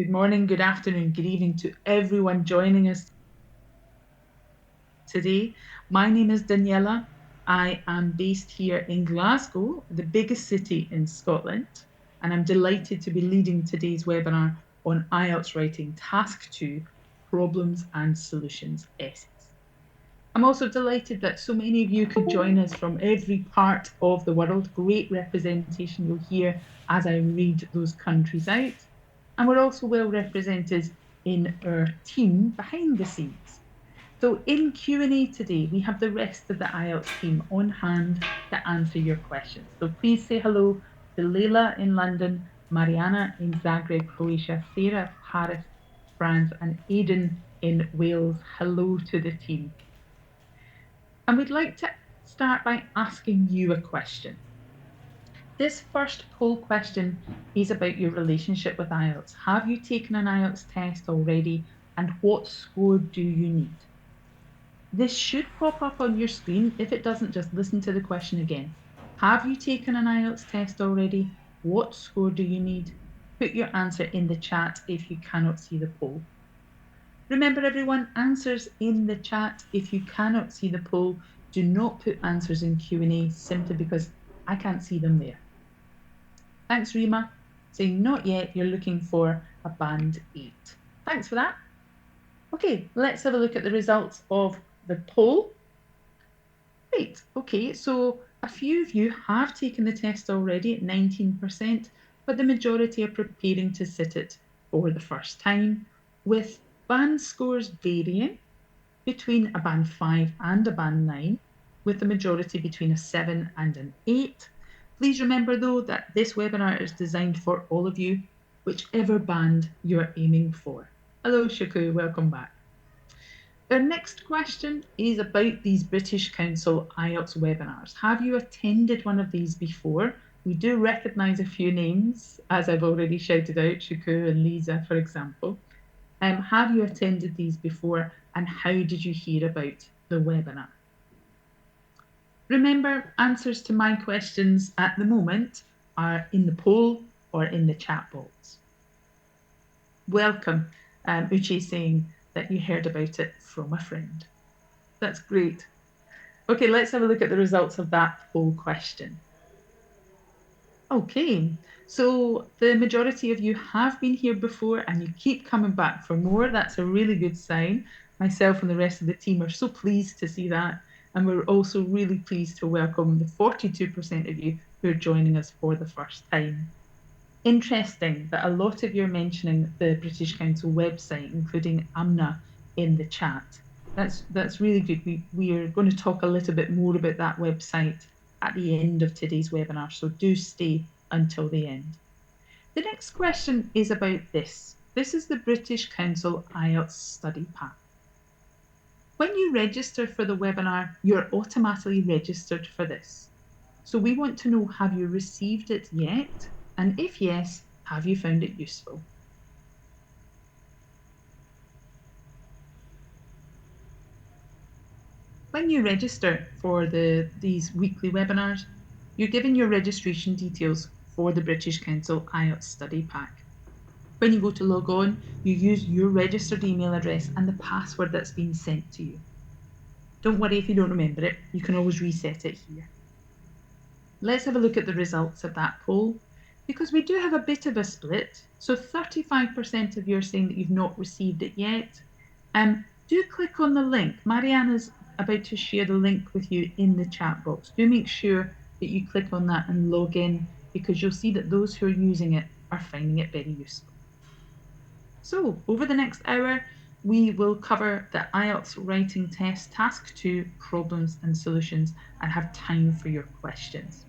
Good morning, good afternoon, good evening to everyone joining us today. My name is Daniela. I am based here in Glasgow, the biggest city in Scotland, and I'm delighted to be leading today's webinar on IELTS Writing Task 2, Problems and Solutions Essays. I'm also delighted that so many of you could join us from every part of the world. Great representation you'll hear as I read those countries out. And we're also well represented in our team behind the scenes. So in Q&A today, we have the rest of the IELTS team on hand to answer your questions. So please say hello to Leila in London, Mariana in Zagreb, Croatia, Sarah, Paris, France, and Aidan in Wales. Hello to the team. And we'd like to start by asking you a question. This first poll question is about your relationship with IELTS. Have you taken an IELTS test already, and what score do you need? This should pop up on your screen. If it doesn't, just listen to the question again. Have you taken an IELTS test already? What score do you need? Put your answer in the chat if you cannot see the poll. Remember everyone, answers in the chat. If you cannot see the poll, do not put answers in Q&A simply because I can't see them there. Thanks, Rima. Saying not yet, you're looking for a band 8. Thanks for that. Okay, let's have a look at the results of the poll. Great, okay, so a few of you have taken the test already at 19%, but the majority are preparing to sit it for the first time, with band scores varying between a band 5 and a band 9, with the majority between a 7 and an 8. Please remember though that this webinar is designed for all of you, whichever band you're aiming for. Hello Shaku, welcome back. Our next question is about these British Council IELTS webinars. Have you attended one of these before? We do recognise a few names, as I've already shouted out, Shaku and Lisa, for example. Have you attended these before, and how did you hear about the webinar? Remember, answers to my questions at the moment are in the poll or in the chat box. Welcome, Uche saying that you heard about it from a friend. That's great. Okay, let's have a look at the results of that poll question. Okay, so the majority of you have been here before and you keep coming back for more. That's a really good sign. Myself and the rest of the team are so pleased to see that. And we're also really pleased to welcome the 42% of you who are joining us for the first time. Interesting that a lot of you are mentioning the British Council website, including Amna in the chat. That's really good. We are going to talk a little bit more about that website at the end of today's webinar, so do stay until the end. The next question is about this. This is the British Council IELTS study pack. When you register for the webinar, you're automatically registered for this. So we want to know, have you received it yet? And if yes, have you found it useful? When you register for these weekly webinars, you're given your registration details for the British Council IELTS study pack. When you go to log on, you use your registered email address and the password that's been sent to you. Don't worry if you don't remember it, you can always reset it here. Let's have a look at the results of that poll, because we do have a bit of a split. So 35% of you are saying that you've not received it yet. Do click on the link. Mariana's about to share the link with you in the chat box. Do make sure that you click on that and log in, because you'll see that those who are using it are finding it very useful. So over the next hour, we will cover the IELTS writing test, task 2, problems and solutions, and have time for your questions.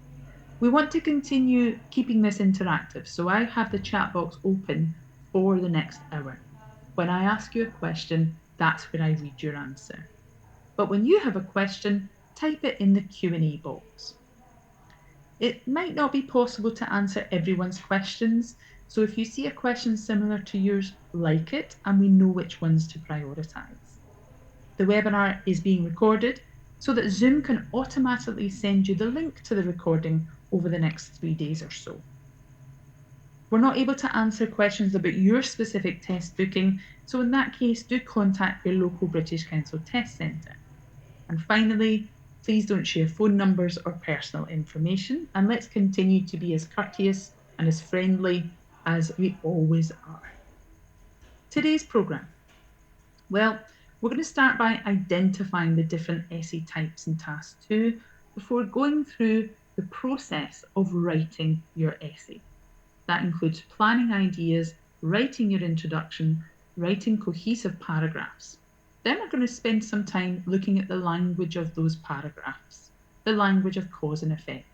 We want to continue keeping this interactive, so I have the chat box open for the next hour. When I ask you a question, that's where I read your answer. But when you have a question, type it in the Q&A box. It might not be possible to answer everyone's questions, so if you see a question similar to yours, like it, and we know which ones to prioritise. The webinar is being recorded so that Zoom can automatically send you the link to the recording over the next 3 days or so. We're not able to answer questions about your specific test booking, so in that case, do contact your local British Council test centre. And finally, please don't share phone numbers or personal information, and let's continue to be as courteous and as friendly as we always are. Today's programme. Well, we're going to start by identifying the different essay types in Task 2 before going through the process of writing your essay. That includes planning ideas, writing your introduction, writing cohesive paragraphs. Then we're going to spend some time looking at the language of those paragraphs, the language of cause and effect.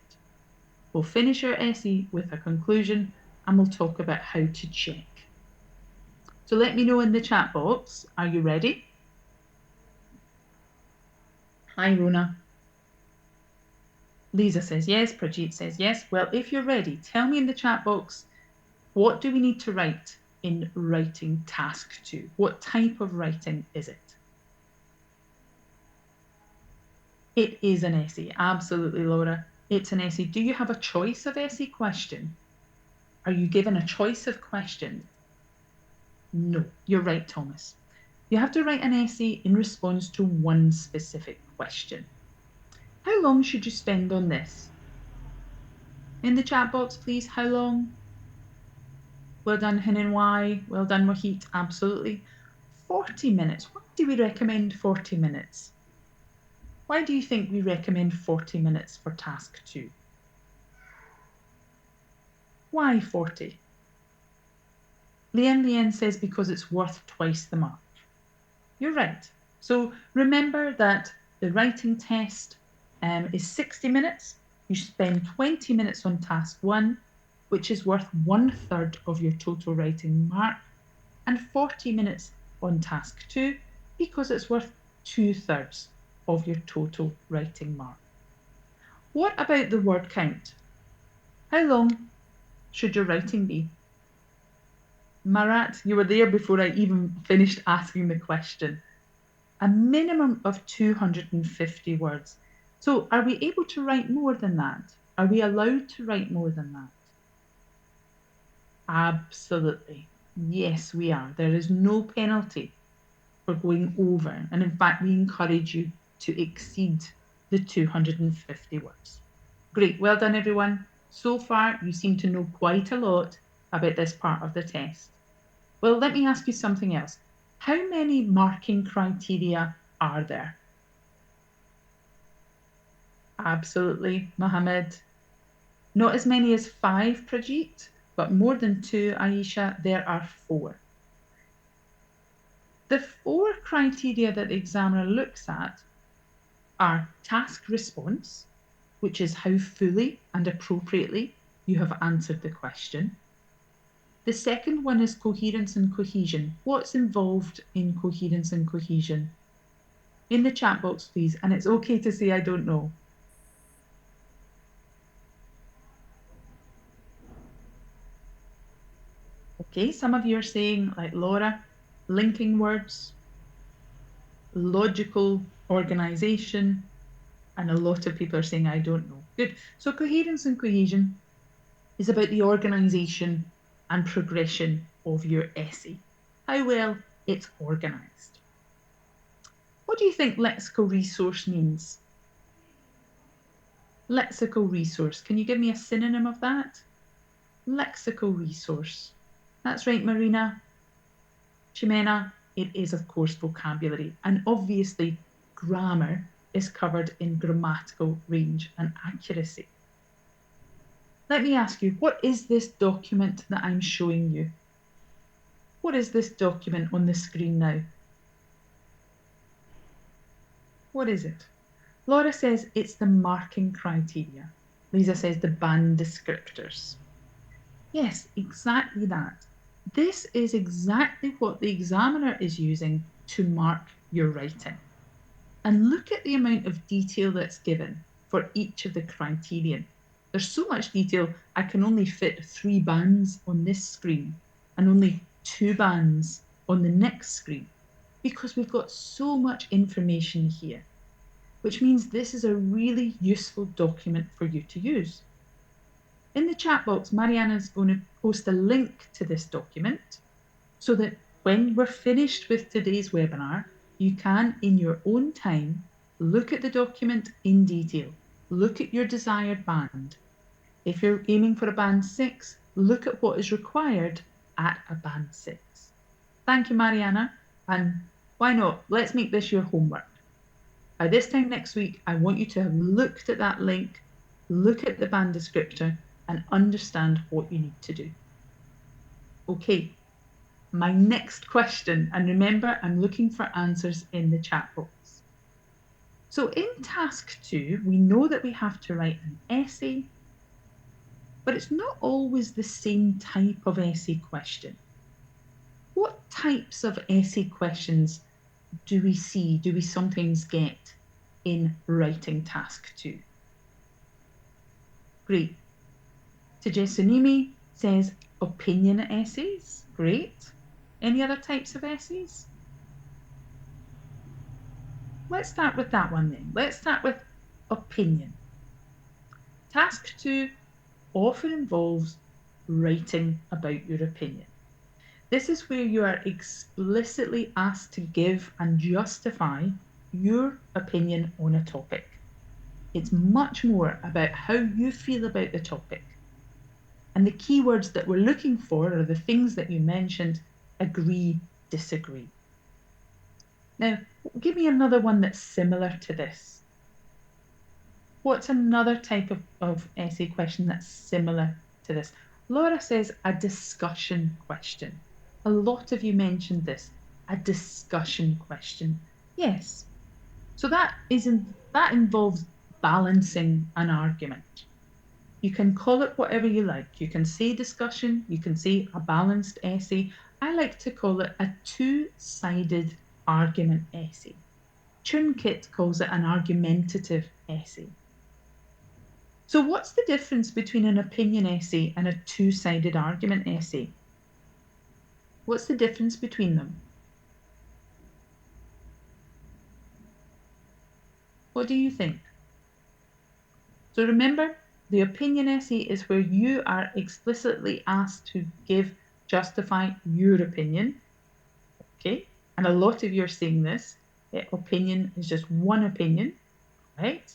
We'll finish our essay with a conclusion and we'll talk about how to check. So let me know in the chat box, are you ready? Hi, Rona. Lisa says yes, Prajit says yes. Well, if you're ready, tell me in the chat box, what do we need to write in writing task 2? What type of writing is it? It is an essay, absolutely, Laura. It's an essay. Do you have a choice of essay question? Are you given a choice of questions? No, you're right, Thomas. You have to write an essay in response to one specific question. How long should you spend on this? In the chat box, please, how long? Well done, Hin and Y. Well done, Mohit. Absolutely. 40 minutes. Why do we recommend 40 minutes? Why do you think we recommend 40 minutes for task 2? Why 40? Lien says because it's worth twice the mark. You're right. So remember that the writing test is 60 minutes. You spend 20 minutes on task 1, which is worth 1/3 of your total writing mark, and 40 minutes on task 2 because it's worth 2/3 of your total writing mark. What about the word count? How long should your writing be? Marat, you were there before I even finished asking the question. A minimum of 250 words. So are we able to write more than that? Are we allowed to write more than that? Absolutely. Yes, we are. There is no penalty for going over. And in fact, we encourage you to exceed the 250 words. Great. Well done, everyone. So far, you seem to know quite a lot about this part of the test. Well, let me ask you something else. How many marking criteria are there? Absolutely, Mohammed. Not as many as 5, Prajit, but more than 2, Aisha. There are 4. The 4 criteria that the examiner looks at are task response, which is how fully and appropriately you have answered the question. The second one is coherence and cohesion. What's involved in coherence and cohesion? In the chat box, please. And it's okay to say I don't know. Okay, some of you are saying, like Laura, linking words, logical organization, and a lot of people are saying I don't know. Good. So coherence and cohesion is about the organization and progression of your essay, how well it's organized. What do you think lexical resource means? Lexical resource. Can you give me a synonym of that? Lexical resource. That's right, Marina. Chimena, it is, of course, vocabulary. And obviously, grammar is covered in grammatical range and accuracy. Let me ask you, what is this document that I'm showing you? What is this document on the screen now? What is it? Laura says it's the marking criteria. Lisa says the band descriptors. Yes, exactly that. This is exactly what the examiner is using to mark your writing. And look at the amount of detail that's given for each of the criterion. There's so much detail, I can only fit 3 bands on this screen and only 2 bands on the next screen because we've got so much information here, which means this is a really useful document for you to use. In the chat box, Mariana's going to post a link to this document so that when we're finished with today's webinar, you can, in your own time, look at the document in detail, look at your desired band. If you're aiming for a band 6, look at what is required at a band 6. Thank you, Mariana, and why not? Let's make this your homework. By this time next week, I want you to have looked at that link, look at the band descriptor, and understand what you need to do. Okay, my next question, and remember, I'm looking for answers in the chat box. So in task 2, we know that we have to write an essay, but it's not always the same type of essay question. What types of essay questions do we see, do we sometimes get in writing task 2? Great. Tejesunimi says opinion essays. Great. Any other types of essays? Let's start with that one then. Let's start with opinion. Task 2 often involves writing about your opinion. This is where you are explicitly asked to give and justify your opinion on a topic. It's much more about how you feel about the topic. And the keywords that we're looking for are the things that you mentioned: agree, disagree. Now, give me another one that's similar to this. What's another type of essay question that's similar to this? Laura says a discussion question. A lot of you mentioned this, a discussion question. Yes. So that involves balancing an argument. You can call it whatever you like. You can say discussion, you can say a balanced essay. I like to call it a two-sided argument essay. Chunkit calls it an argumentative essay. So what's the difference between an opinion essay and a two-sided argument essay? What's the difference between them? What do you think? So remember, the opinion essay is where you are explicitly asked to justify your opinion. Okay? And a lot of you are saying this. Opinion is just one opinion, right?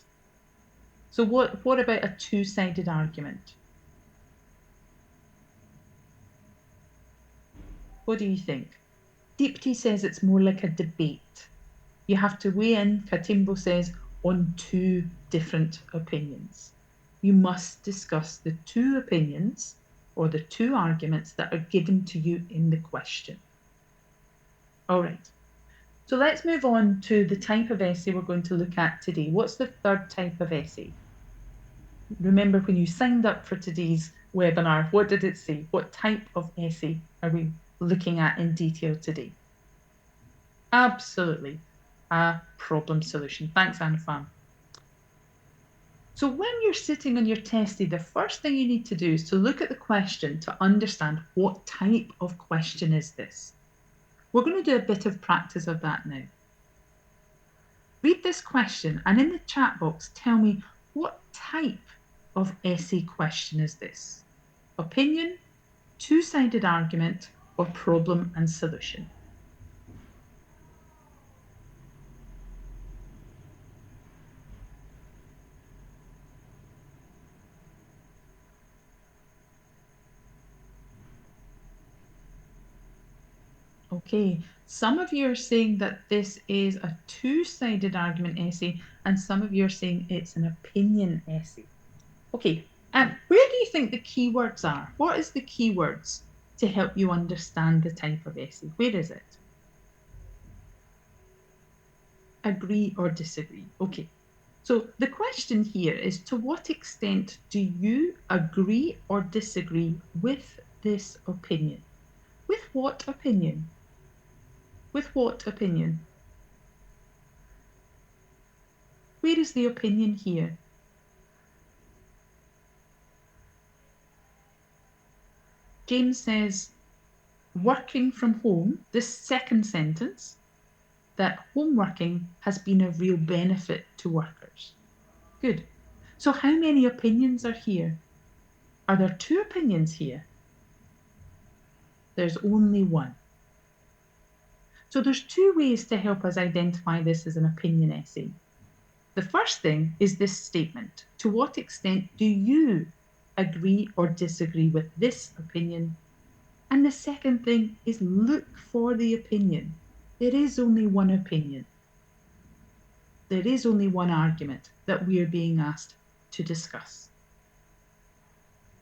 So what about a two-sided argument? What do you think? Deepti says it's more like a debate. You have to weigh in, Katimbo says, on two different opinions. You must discuss the two opinions or the two arguments that are given to you in the question. All right. So let's move on to the type of essay we're going to look at today. What's the third type of essay? Remember, when you signed up for today's webinar, what did it say? What type of essay are we looking at in detail today? Absolutely, a problem solution. Thanks, Anfam. So when you're sitting on your testy, the first thing you need to do is to look at the question to understand what type of question is this. We're going to do a bit of practice of that now. Read this question and in the chat box tell me what type of essay question is this? Opinion, two-sided argument, or problem and solution? Okay, some of you are saying that this is a two-sided argument essay, and some of you are saying it's an opinion essay. Okay, where do you think the keywords are? What is the keywords to help you understand the type of essay? Where is it? Agree or disagree. Okay, so the question here is, to what extent do you agree or disagree with this opinion? With what opinion? With what opinion? Where is the opinion here? James says, working from home, this second sentence, that home working has been a real benefit to workers. Good. So how many opinions are here? Are there two opinions here? There's only one. So there's two ways to help us identify this as an opinion essay. The first thing is this statement. To what extent do you agree or disagree with this opinion? And the second thing is look for the opinion. There is only one opinion. There is only one argument that we are being asked to discuss.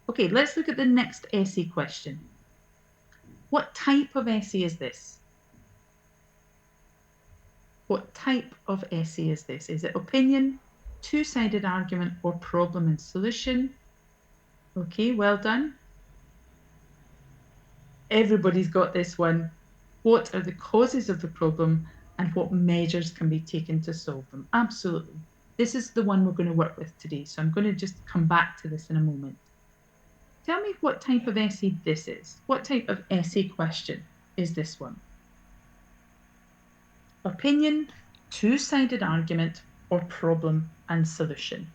Okay, let's look at the next essay question. What type of essay is this? What type of essay is this? Is it opinion, two-sided argument, or problem and solution? Okay, well done. Everybody's got this one. What are the causes of the problem and what measures can be taken to solve them? Absolutely. This is the one we're going to work with today, so I'm going to just come back to this in a moment. Tell me what type of essay this is. What type of essay question is this one? Opinion, two-sided argument, or problem and solution?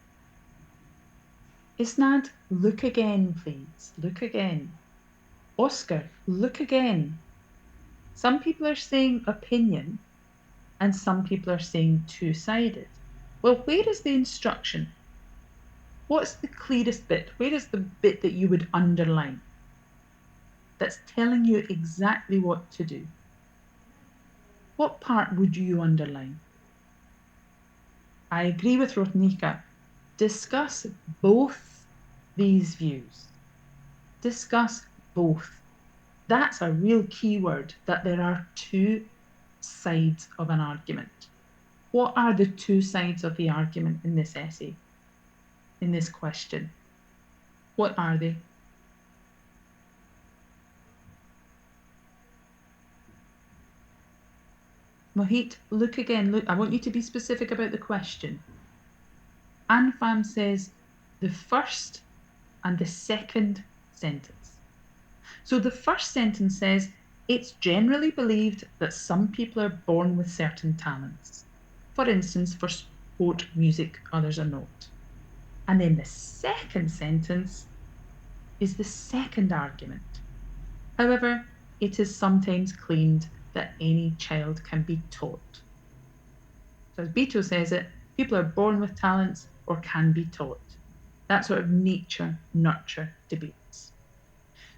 Isnad, look again, please. Look again. Oscar, look again. Some people are saying opinion and some people are saying two-sided. Well, where is the instruction? What's the clearest bit? Where is the bit that you would underline? That's telling you exactly what to do. What part would you underline? I agree with Rotnika. Discuss both these views. Discuss both. That's a real key word, that there are two sides of an argument. What are the two sides of the argument in this essay, in this question? What are they? Mohit, look again. Look, I want you to be specific about the question. Anfam says the first and the second sentence. So the first sentence says, it's generally believed that some people are born with certain talents. For instance, for sport, music, others are not. And then the second sentence is the second argument. However, it is sometimes claimed that any child can be taught. So as Beto says it, people are born with talents or can be taught. That sort of nature-nurture debates.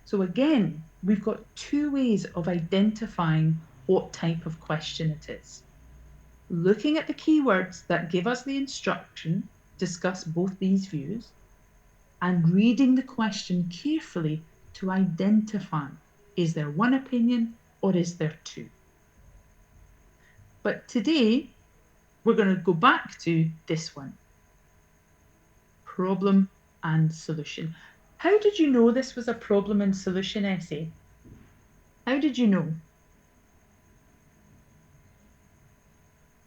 So again, we've got two ways of identifying what type of question it is. Looking at the keywords that give us the instruction, discuss both these views, and reading the question carefully to identify, is there one opinion or is there two? But today, we're going to go back to this one. Problem and solution. How did you know this was a problem and solution essay? How did you know?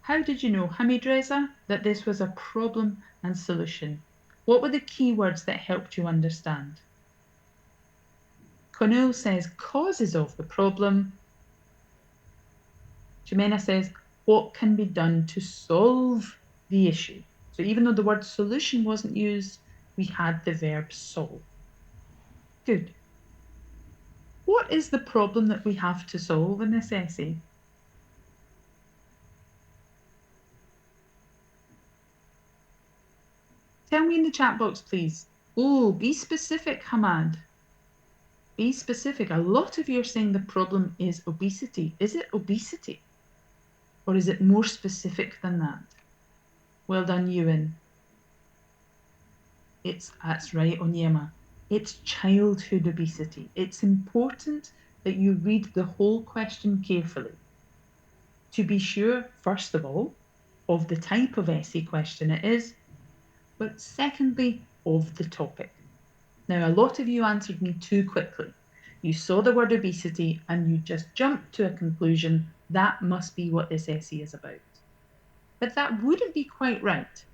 How did you know, Hamid Reza, that this was a problem and solution? What were the keywords that helped you understand? Cornell says causes of the problem. Jimena says what can be done to solve the issue. So even though the word solution wasn't used, we had the verb solve. Good. What is the problem that we have to solve in this essay? Tell me in the chat box, please. Oh, be specific, Hamad. Be specific. A lot of you are saying the problem is obesity. Is it obesity? Or is it more specific than that? Well done, Ewan. That's right, Onyema. It's childhood obesity. It's important that you read the whole question carefully to be sure, first of all, of the type of essay question it is, but secondly, of the topic. Now, a lot of you answered me too quickly. You saw the word obesity and you just jumped to a conclusion that must be what this essay is about. But that wouldn't be quite right.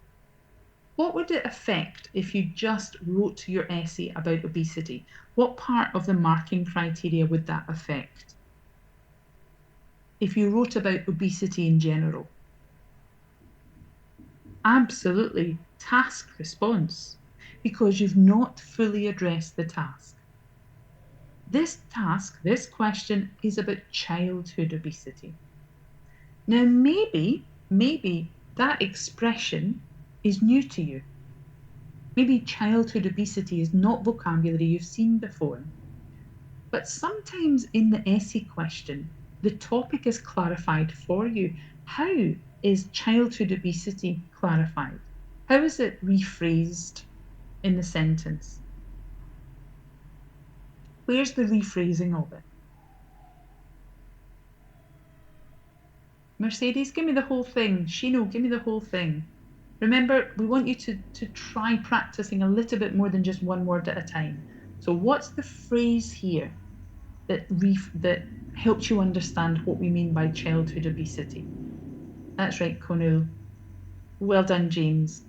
What would it affect if you just wrote your essay about obesity? What part of the marking criteria would that affect? If you wrote about obesity in general? Absolutely, task response. because you've not fully addressed the task. This task, this question, is about childhood obesity. Now, maybe that expression is new to you. Maybe childhood obesity is not vocabulary you've seen before. But sometimes in the essay question, the topic is clarified for you. How is childhood obesity clarified? How is it rephrased in the sentence? Where's the rephrasing of it? Mercedes, give me the whole thing. Shino, give me the whole thing. Remember, we want you to try practicing a little bit more than just one word at a time. So what's the phrase here that helps you understand what we mean by childhood obesity? That's right, Conul. Well done, James.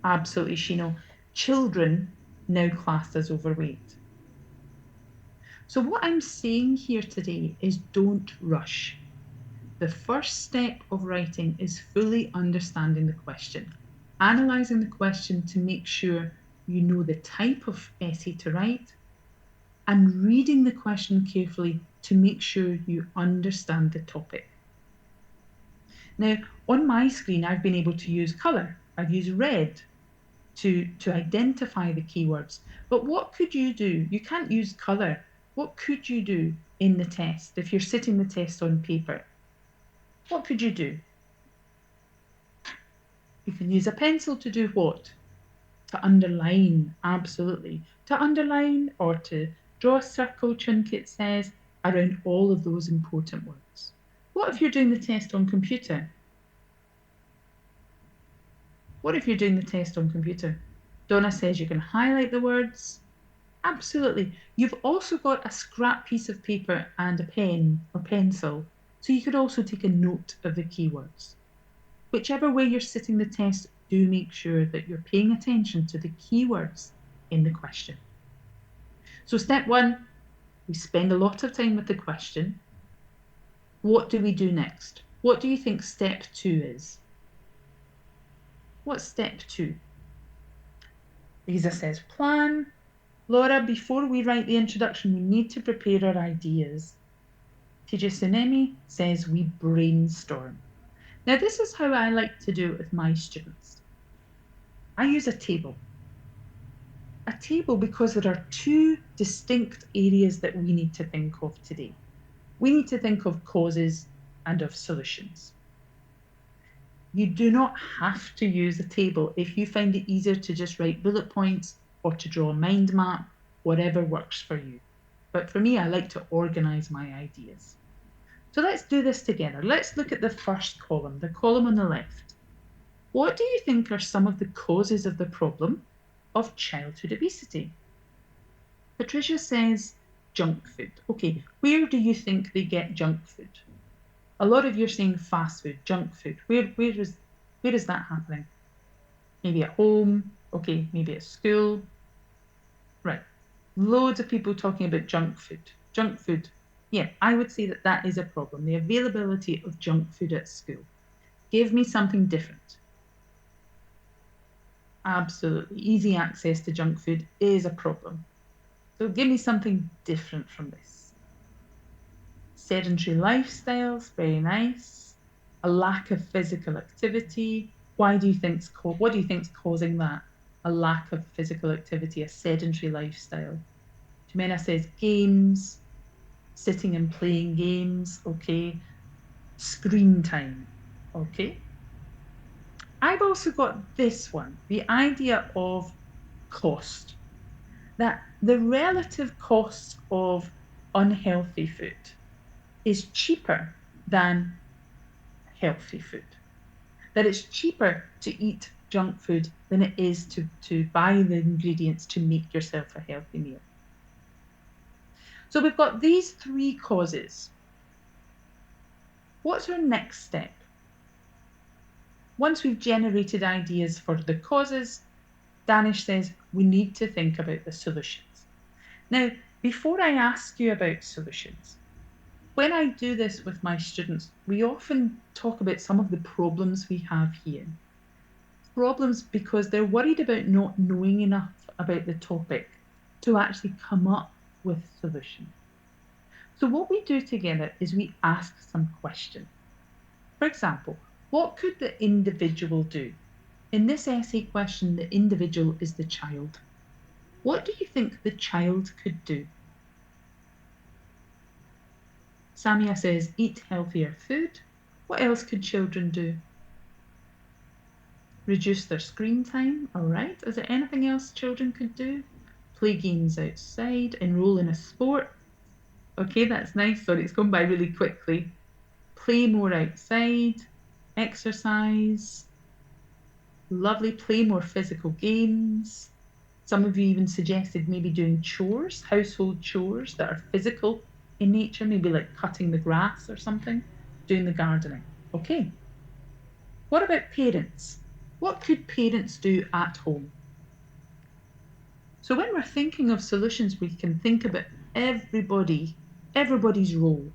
Absolutely, Shino. Children now classed as overweight. So what I'm saying here today is don't rush. The first step of writing is fully understanding the question, analysing the question to make sure you know the type of essay to write, and reading the question carefully to make sure you understand the topic. Now, on my screen, I've been able to use colour. I've used red to identify the keywords. But what could you do? You can't use colour. What could you do in the test if you're sitting the test on paper? What could you do? You can use a pencil to do what? To underline, absolutely. To underline or to draw a circle, Chunkit says, around all of those important words. What if you're doing the test on computer? What if you're doing the test on computer? Donna says you can highlight the words. Absolutely. You've also got a scrap piece of paper and a pen or pencil, so you could also take a note of the keywords. Whichever way you're sitting the test, do make sure that you're paying attention to the keywords in the question. So step one, we spend a lot of time with the question. What do we do next? What do you think step two is? What's step two? Lisa says plan. Laura, before we write the introduction, we need to prepare our ideas. TJ Sunemi says we brainstorm. Now, this is how I like to do it with my students. I use a table. A table because there are two distinct areas that we need to think of today. We need to think of causes and of solutions. You do not have to use a table if you find it easier to just write bullet points or to draw a mind map, whatever works for you. But for me, I like to organise my ideas. So let's do this together. Let's look at the first column, the column on the left. What do you think are some of the causes of the problem of childhood obesity? Patricia says junk food. Okay, where do you think they get junk food? A lot of you are saying fast food, junk food. Where is that happening? Maybe at home, okay, maybe at school. Right, loads of people talking about junk food. Junk food, yeah, I would say that that is a problem, the availability of junk food at school. Give me something different. Absolutely, easy access to junk food is a problem. So give me something different from this. Sedentary lifestyles, very nice. A lack of physical activity. What do you think's causing that? A lack of physical activity, a sedentary lifestyle. Jimena says games, sitting and playing games, okay. Screen time, okay. I've also got this one, the idea of cost. That the relative cost of unhealthy food is cheaper than healthy food. That it's cheaper to eat junk food than it is to buy the ingredients to make yourself a healthy meal. So we've got these three causes. What's our next step? Once we've generated ideas for the causes, Danish says we need to think about the solutions. Now, before I ask you about solutions, when I do this with my students, we often talk about some of the problems we have here. Problems because they're worried about not knowing enough about the topic to actually come up with solutions. So what we do together is we ask some questions. For example, what could the individual do? In this essay question, the individual is the child. What do you think the child could do? Samia says, eat healthier food. What else could children do? Reduce their screen time. All right. Is there anything else children could do? Play games outside, enroll in a sport. Okay, that's nice. Sorry, it's gone by really quickly. Play more outside, exercise. Lovely. Play more physical games. Some of you even suggested maybe doing chores, household chores that are physical in nature, maybe like cutting the grass or something, doing the gardening. Okay. What about parents? What could parents do at home? So when we're thinking of solutions, we can think about everybody's role.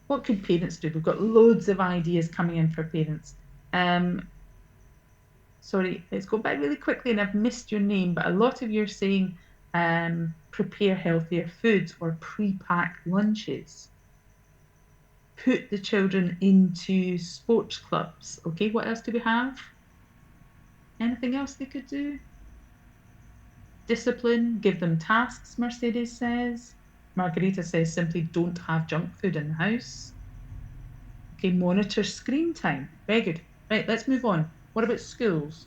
What could parents do? We've got loads of ideas coming in for parents. Sorry, it's gone by really quickly and I've missed your name, but a lot of you are saying prepare healthier foods or pre-pack lunches. Put the children into sports clubs. Okay, what else do we have? Anything else they could do? Discipline, give them tasks, Mercedes says. Margarita says simply don't have junk food in the house. Okay, monitor screen time. Very good. Right, let's move on. What about schools?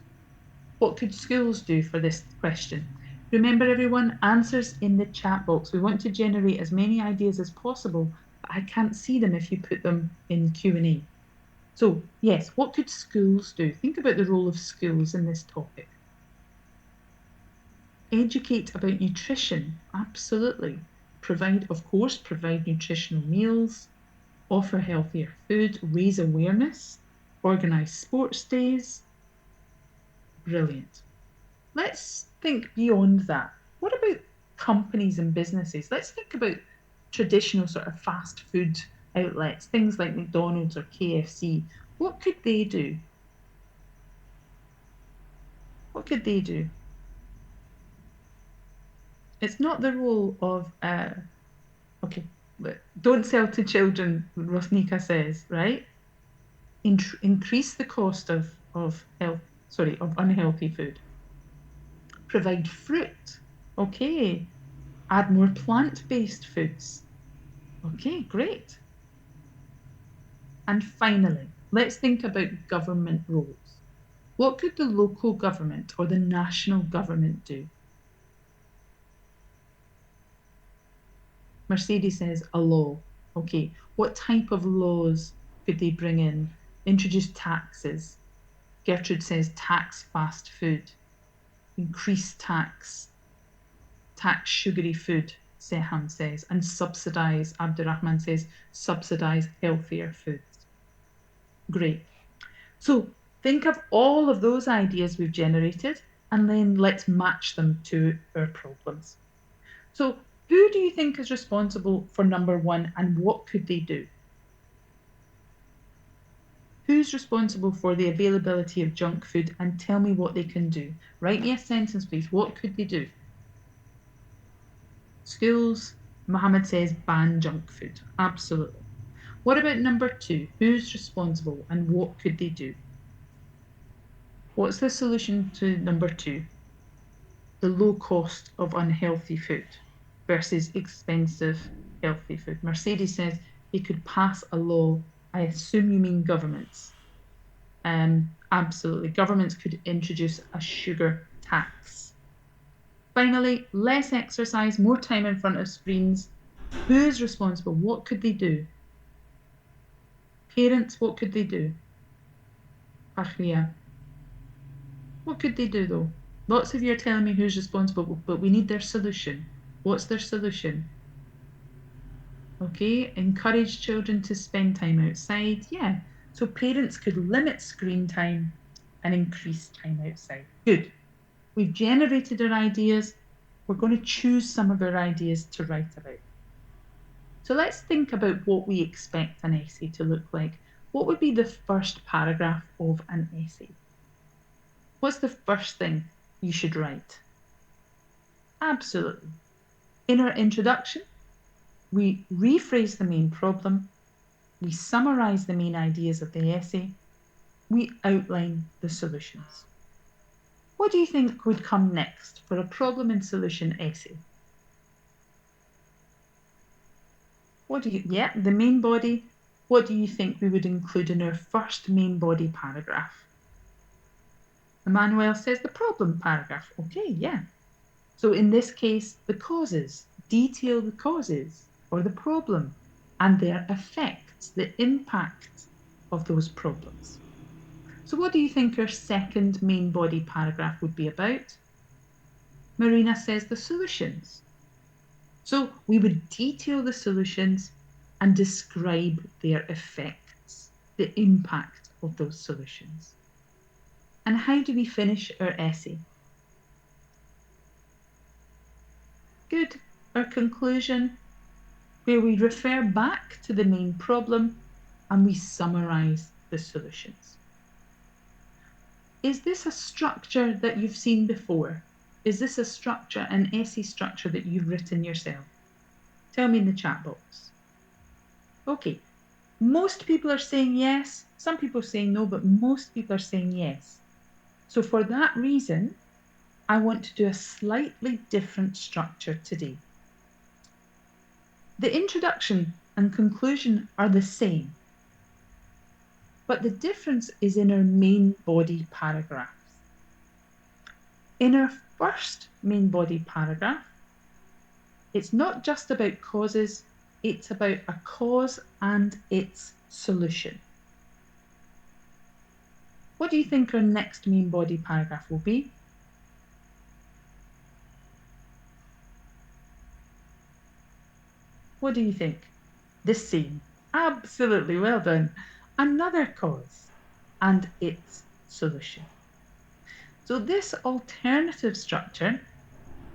What could schools do for this question? Remember everyone, answers in the chat box. We want to generate as many ideas as possible, but I can't see them if you put them in Q&A. So yes, what could schools do? Think about the role of schools in this topic. Educate about nutrition, absolutely. Provide nutritional meals, offer healthier food, raise awareness, organise sports days. Brilliant. Let's think beyond that. What about companies and businesses? Let's think about traditional sort of fast food outlets, things like McDonald's or KFC. What could they do? What could they do? It's not the role of, okay, don't sell to children, Rosnika says, right? Increase the cost of unhealthy food. Provide fruit. Okay. Add more plant-based foods. Okay, great. And finally, let's think about government roles. What could the local government or the national government do? Mercedes says a law. Okay, what type of laws could they bring in? Introduce taxes. Gertrude says tax fast food. Increase tax sugary food, Seham says, and subsidise, Abdurrahman says, subsidise healthier foods. Great. So think of all of those ideas we've generated and then let's match them to our problems. So who do you think is responsible for number 1 and what could they do? Who's responsible for the availability of junk food and tell me what they can do? Write me a sentence, please. What could they do? Schools, Mohammed says ban junk food. Absolutely. What about number 2? Who's responsible and what could they do? What's the solution to number 2? The low cost of unhealthy food versus expensive healthy food. Mercedes says they could pass a law. I assume you mean governments. Absolutely. Governments could introduce a sugar tax. Finally, less exercise, more time in front of screens. Who is responsible? What could they do? Parents, what could they do? Ahliya. What could they do though? Lots of you are telling me who's responsible, but we need their solution. What's their solution? Okay, encourage children to spend time outside. Yeah, so parents could limit screen time and increase time outside. Good. We've generated our ideas. We're going to choose some of our ideas to write about. So let's think about what we expect an essay to look like. What would be the first paragraph of an essay? What's the first thing you should write? Absolutely. In our introduction, we rephrase the main problem, we summarise the main ideas of the essay, we outline the solutions. What do you think would come next for a problem and solution essay? The main body. What do you think we would include in our first main body paragraph? Emmanuel says the problem paragraph. Okay, yeah. So in this case, the causes, detail the causes or the problem and their effects, the impact of those problems. So what do you think our second main body paragraph would be about? Marina says the solutions. So we would detail the solutions and describe their effects, the impact of those solutions. And how do we finish our essay? Good. Our conclusion, where we refer back to the main problem and we summarise the solutions. Is this a structure that you've seen before? Is this a structure, an essay structure that you've written yourself? Tell me in the chat box. Okay, most people are saying yes. Some people are saying no, but most people are saying yes. So for that reason, I want to do a slightly different structure today. The introduction and conclusion are the same, but the difference is in our main body paragraphs. In our first main body paragraph, it's not just about causes, it's about a cause and its solution. What do you think our next main body paragraph will be? What do you think? The same. Absolutely, well done. Another cause and its solution. So this alternative structure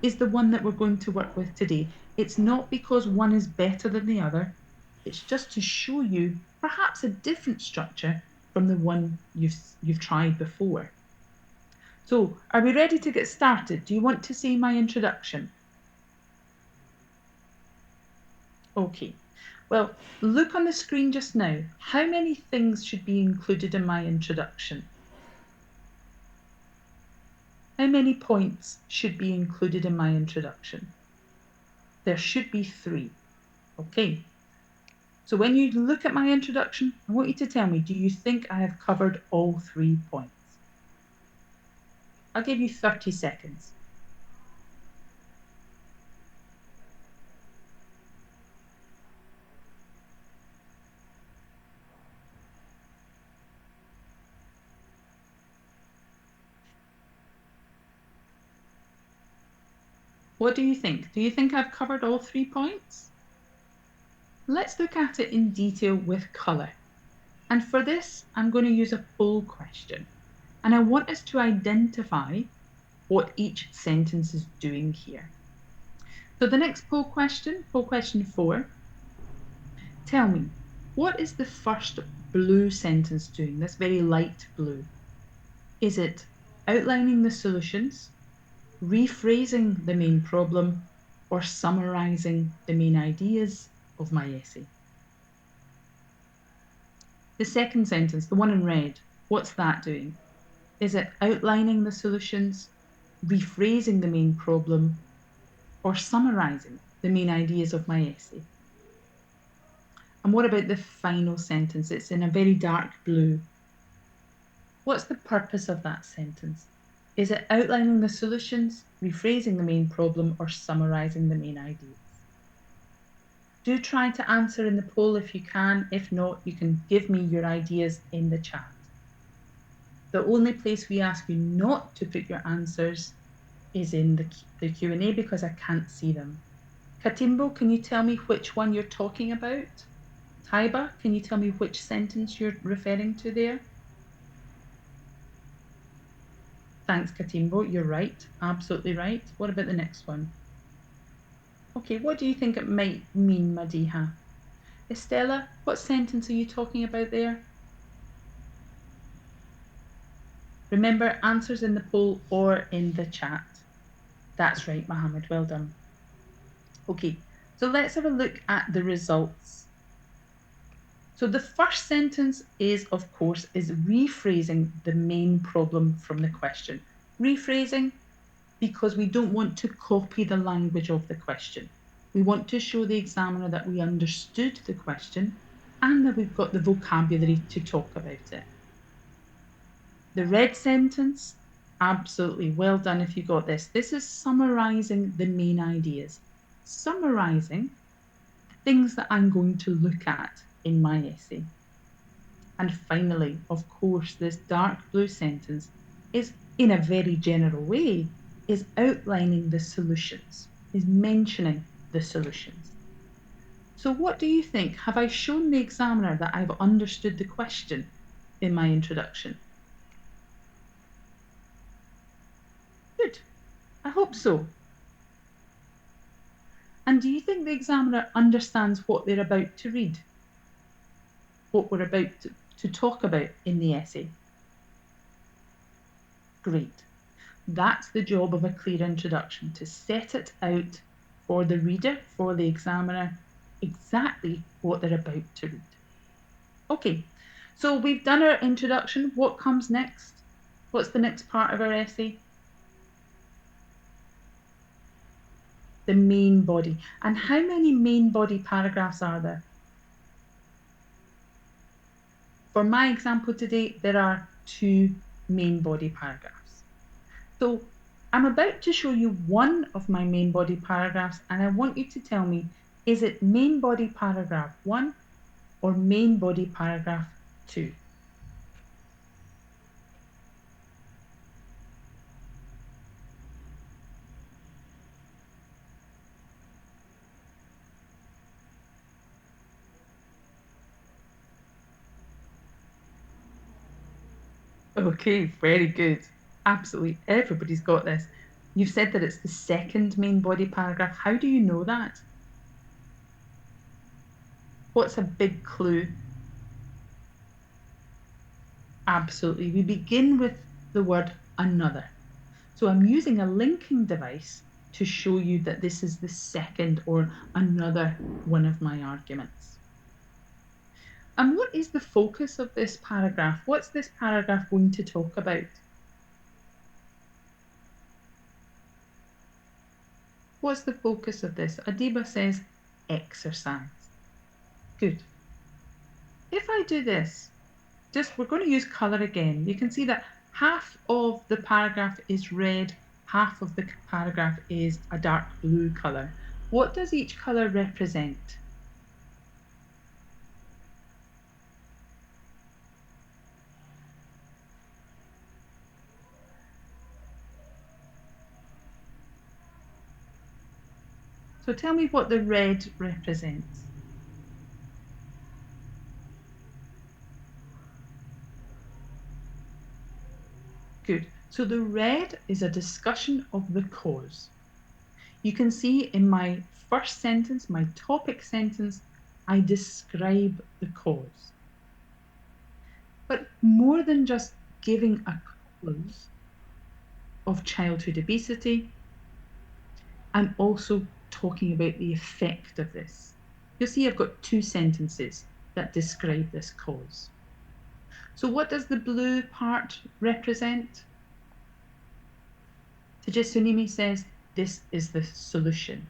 is the one that we're going to work with today. It's not because one is better than the other. It's just to show you perhaps a different structure from the one you've tried before. So are we ready to get started? Do you want to see my introduction? Okay. Well, look on the screen just now. How many things should be included in my introduction? How many points should be included in my introduction? There should be 3. Okay. So when you look at my introduction, I want you to tell me, do you think I have covered all 3 points? I'll give you 30 seconds. What do you think? Do you think I've covered all 3 points? Let's look at it in detail with colour. And for this, I'm going to use a poll question. And I want us to identify what each sentence is doing here. So the next poll question 4, tell me, what is the first blue sentence doing, this very light blue? Is it outlining the solutions, rephrasing the main problem, or summarising the main ideas of my essay? The second sentence, the one in red, what's that doing? Is it outlining the solutions, rephrasing the main problem, or summarising the main ideas of my essay? And what about the final sentence? It's in a very dark blue. What's the purpose of that sentence? Is it outlining the solutions, rephrasing the main problem, or summarising the main ideas? Do try to answer in the poll if you can. If not, you can give me your ideas in the chat. The only place we ask you not to put your answers is in the Q&A because I can't see them. Katimbo, can you tell me which one you're talking about? Taiba, can you tell me which sentence you're referring to there? Thanks, Katimbo. You're right. Absolutely right. What about the next one? Okay, what do you think it might mean, Madiha? Estella, what sentence are you talking about there? Remember, answers in the poll or in the chat. That's right, Mohammed, well done. Okay, so let's have a look at the results. So the first sentence is, of course, is rephrasing the main problem from the question. Rephrasing because we don't want to copy the language of the question. We want to show the examiner that we understood the question and that we've got the vocabulary to talk about it. The red sentence, absolutely well done if you got this. This is summarising the main ideas, summarising things that I'm going to look at in my essay. And finally, of course, this dark blue sentence is, in a very general way, is outlining the solutions, is mentioning the solutions. So what do you think? Have I shown the examiner that I've understood the question in my introduction? Good. I hope so. And do you think the examiner understands what they're about to read? What we're about to talk about in the essay? Great. That's the job of a clear introduction, to set it out for the reader, for the examiner, exactly what they're about to read. Okay, so we've done our introduction. What comes next? What's the next part of our essay? The main body. And how many main body paragraphs are there? For my example today, there are 2 main body paragraphs. So I'm about to show you one of my main body paragraphs, and I want you to tell me, is it main body paragraph 1 or main body paragraph 2? Okay, very good. Absolutely, everybody's got this. You've said that it's the second main body paragraph. How do you know that? What's a big clue? Absolutely. We begin with the word another. So I'm using a linking device to show you that this is the second or another one of my arguments. And what is the focus of this paragraph? What's this paragraph going to talk about? What's the focus of this? Adiba says exercise. Good. If I do this, we're going to use colour again. You can see that half of the paragraph is red, half of the paragraph is a dark blue colour. What does each colour represent? So tell me what the red represents. Good. So the red is a discussion of the cause. You can see in my first sentence, my topic sentence, I describe the cause. But more than just giving a cause of childhood obesity, I'm also talking about the effect of this. You'll see I've got 2 sentences that describe this cause. So what does the blue part represent? Tejisunimi says this is the solution.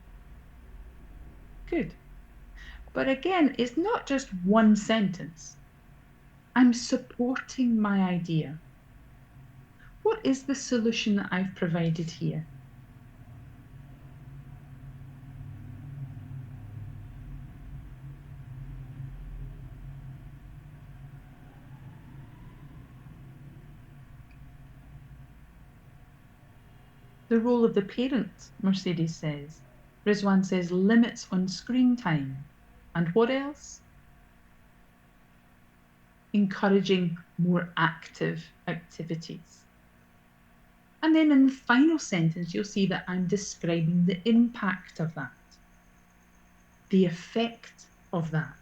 Good. But again, it's not just one sentence. I'm supporting my idea. What is the solution that I've provided here? The role of the parent, Mercedes says. Rizwan says limits on screen time. And what else? Encouraging more active activities. And then in the final sentence, you'll see that I'm describing the impact of that, the effect of that.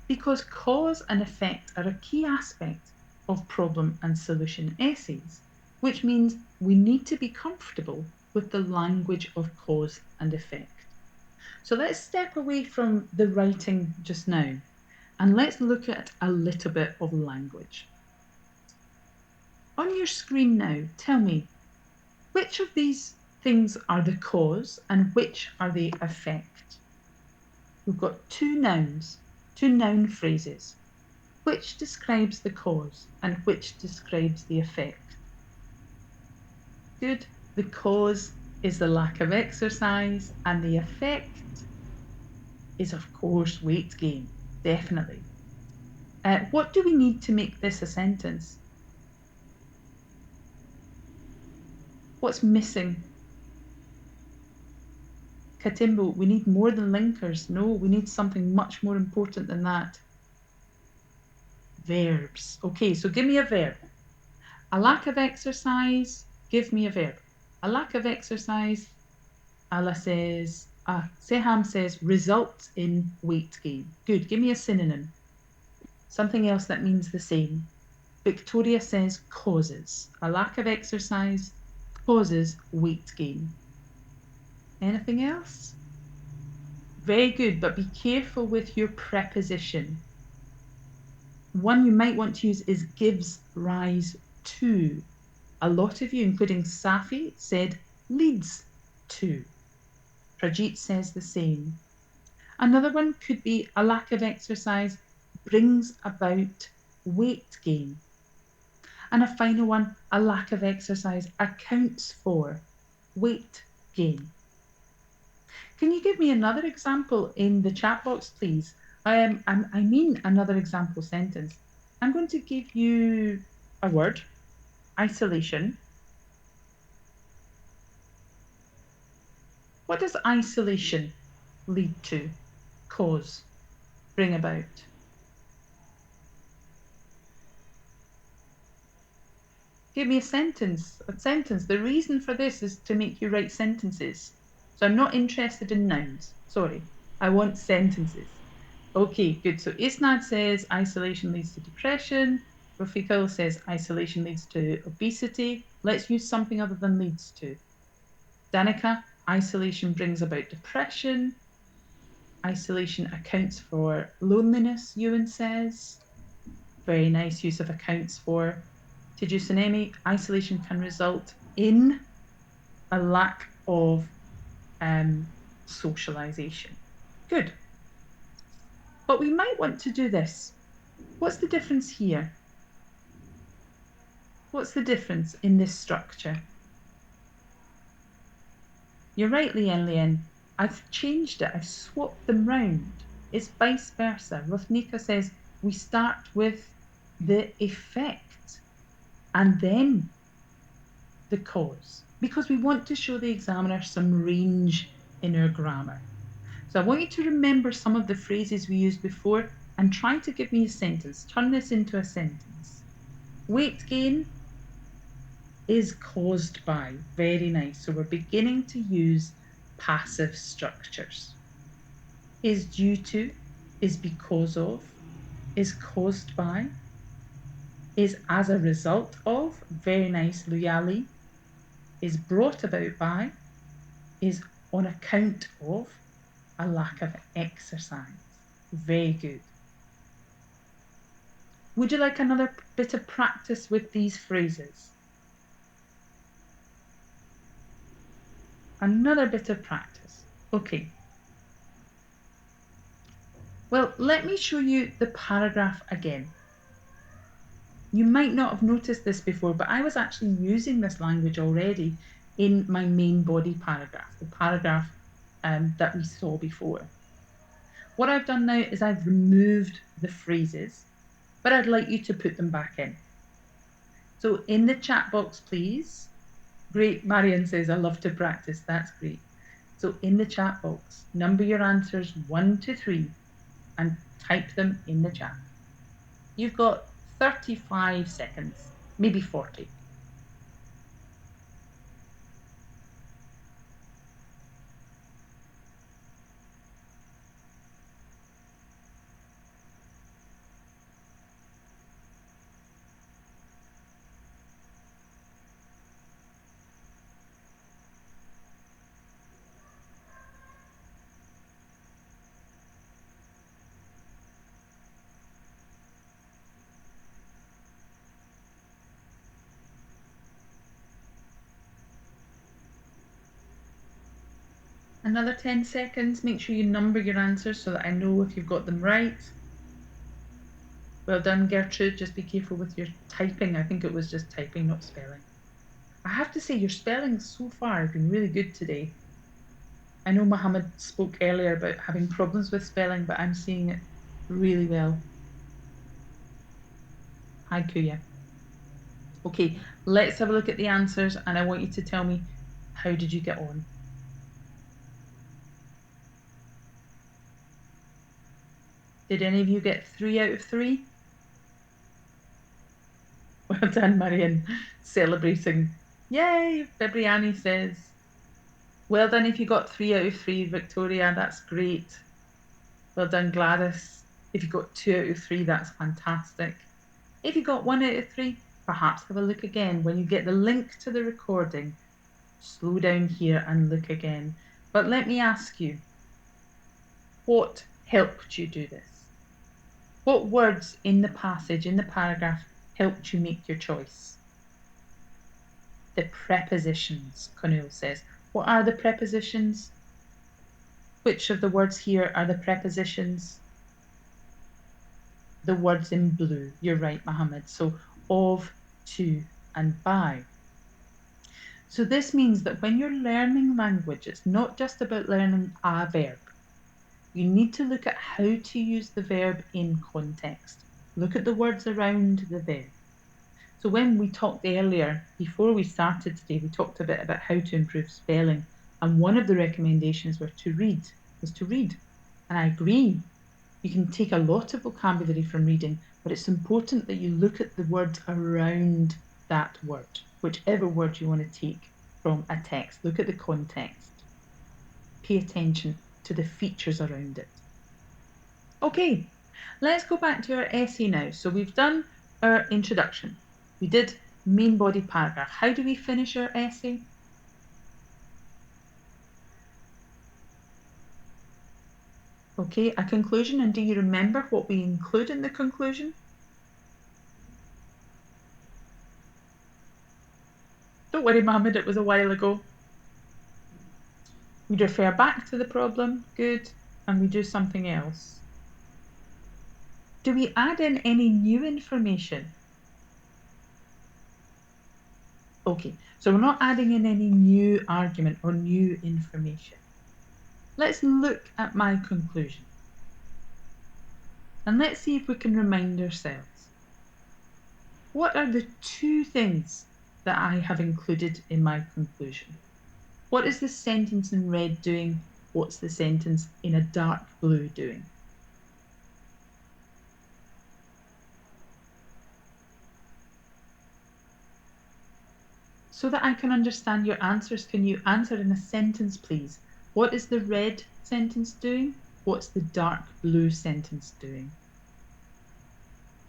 Because cause and effect are a key aspect of problem and solution essays. which means we need to be comfortable with the language of cause and effect. So let's step away from the writing just now and let's look at a little bit of language. On your screen now, tell me, which of these things are the cause and which are the effect? We've got two nouns, two noun phrases. Which describes the cause and which describes the effect? Good. The cause is the lack of exercise and the effect is, of course, weight gain. Definitely. What do we need to make this a sentence? What's missing? Katimbo, we need more than linkers. No, we need something much more important than that. Verbs. Okay, so give me a verb. A lack of exercise, give me a verb. A lack of exercise, Allah says, Seham says, results in weight gain. Good, give me a synonym. Something else that means the same. Victoria says causes. A lack of exercise causes weight gain. Anything else? Very good, but be careful with your preposition. One you might want to use is gives rise to. A lot of you, including Safi, said leads to. Prajit says the same. Another one could be a lack of exercise brings about weight gain. And a final one, a lack of exercise accounts for weight gain. Can you give me another example in the chat box, please? I mean another example sentence. I'm going to give you a word, isolation. What does isolation lead to, cause, bring about? Give me a sentence, The reason for this is to make you write sentences. So I'm not interested in nouns. Sorry, I want sentences. Okay, good. So Isnad says isolation leads to depression. Rafiqul says isolation leads to obesity. Let's use something other than leads to. Danica, isolation brings about depression. Isolation accounts for loneliness, Ewan says. Very nice use of accounts for. Tijusanemi, isolation can result in a lack of socialization. Good. But we might want to do this. What's the difference here? What's the difference in this structure? You're right, Lien. I've changed it. I've swapped them round. It's vice versa. Rafnika says we start with the effect and then the cause, because we want to show the examiner some range in our grammar. So I want you to remember some of the phrases we used before and try to give me a sentence. Turn this into a sentence. Weight gain is caused by. Very nice. So we're beginning to use passive structures. Is due to, is because of, is caused by, is as a result of. Very nice, Luyali. Is brought about by, is on account of a lack of exercise. Very good. Would you like another bit of practice with these phrases? Another bit of practice. Okay. Well, let me show you the paragraph again. You might not have noticed this before, but I was actually using this language already in my main body paragraph, the paragraph that we saw before. What I've done now is I've removed the phrases, but I'd like you to put them back in. So in the chat box, please. Great, Marion says, I love to practice. That's great. So in the chat box, number your answers 1 to 3 and type them in the chat. You've got 35 seconds, maybe 40. Another 10 seconds. Make sure you number your answers so that I know if you've got them right. Well done, Gertrude. Just be careful with your typing. I think it was just typing, not spelling. I have to say, your spelling so far has been really good today. I know Mohammed spoke earlier about having problems with spelling, but I'm seeing it really well. Hi, Kuya. Okay, let's have a look at the answers, and I want you to tell me, how did you get on? Did any of you get 3 out of 3? Well done, Marion, celebrating. Yay, Bibriani says. Well done if you got 3 out of 3, Victoria, that's great. Well done, Gladys. If you got 2 out of 3, that's fantastic. If you got 1 out of 3, perhaps have a look again. When you get the link to the recording, slow down here and look again. But let me ask you, what helped you do this? What words in the passage, in the paragraph, helped you make your choice? The prepositions, Cornel says. What are the prepositions? Which of the words here are the prepositions? The words in blue. You're right, Mohammed. So of, to, and by. So this means that when you're learning language, it's not just about learning a verb. You need to look at how to use the verb in context. Look at the words around the verb. So when we talked earlier, before we started today, we talked a bit about how to improve spelling. And one of the recommendations was to read. And I agree. You can take a lot of vocabulary from reading, but it's important that you look at the words around that word, whichever word you want to take from a text. Look at the context. Pay attention to the features around it. Okay, let's go back to our essay now. So we've done our introduction. We did main body paragraph. How do we finish our essay? Okay, a conclusion. And do you remember what we include in the conclusion? Don't worry, Mohammed, it was a while ago. We refer back to the problem, good, and we do something else. Do we add in any new information? Okay, so we're not adding in any new argument or new information. Let's look at my conclusion. And let's see if we can remind ourselves. What are the 2 things that I have included in my conclusion? What is the sentence in red doing? What's the sentence in a dark blue doing? So that I can understand your answers, can you answer in a sentence, please? What is the red sentence doing? What's the dark blue sentence doing?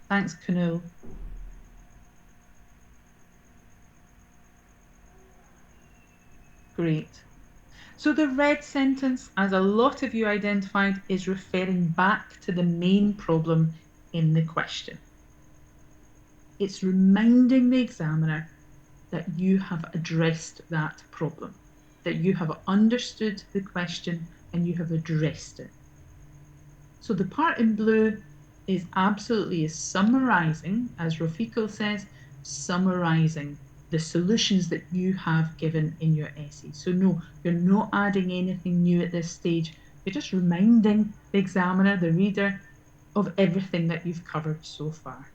Thanks, Kunal. Great. So the red sentence, as a lot of you identified, is referring back to the main problem in the question. It's reminding the examiner that you have addressed that problem, that you have understood the question and you have addressed it. So the part in blue is absolutely summarising, as Rafiko says, summarising the solutions that you have given in your essay. So no, you're not adding anything new at this stage. You're just reminding the examiner, the reader, of everything that you've covered so far.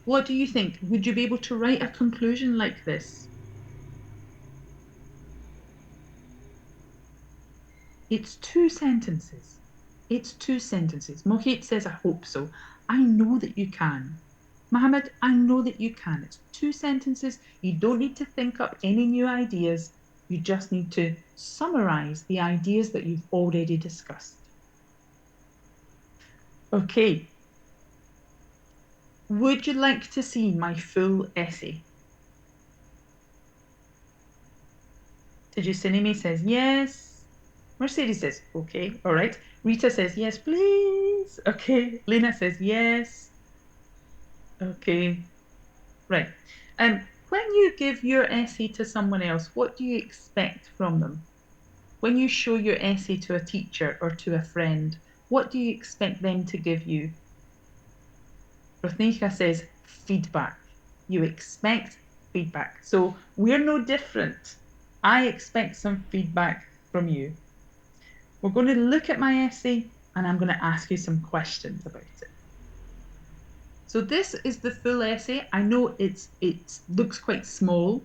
What do you think? Would you be able to write a conclusion like this? It's 2 sentences. It's 2 sentences. Mohit says, I hope so. I know that you can. Mohammed, I know that you can. It's 2 sentences. You don't need to think up any new ideas. You just need to summarise the ideas that you've already discussed. Okay. Would you like to see my full essay? Tejusini says yes. Mercedes says, okay, all right. Rita says, yes, please. Okay. Lena says, yes. Okay. Right. When you give your essay to someone else, what do you expect from them? when you show your essay to a teacher or to a friend, what do you expect them to give you? Rothneka says feedback. You expect feedback. So we're no different. I expect some feedback from you. We're going to look at my essay and I'm going to ask you some questions about it. So this is the full essay. I know it looks quite small,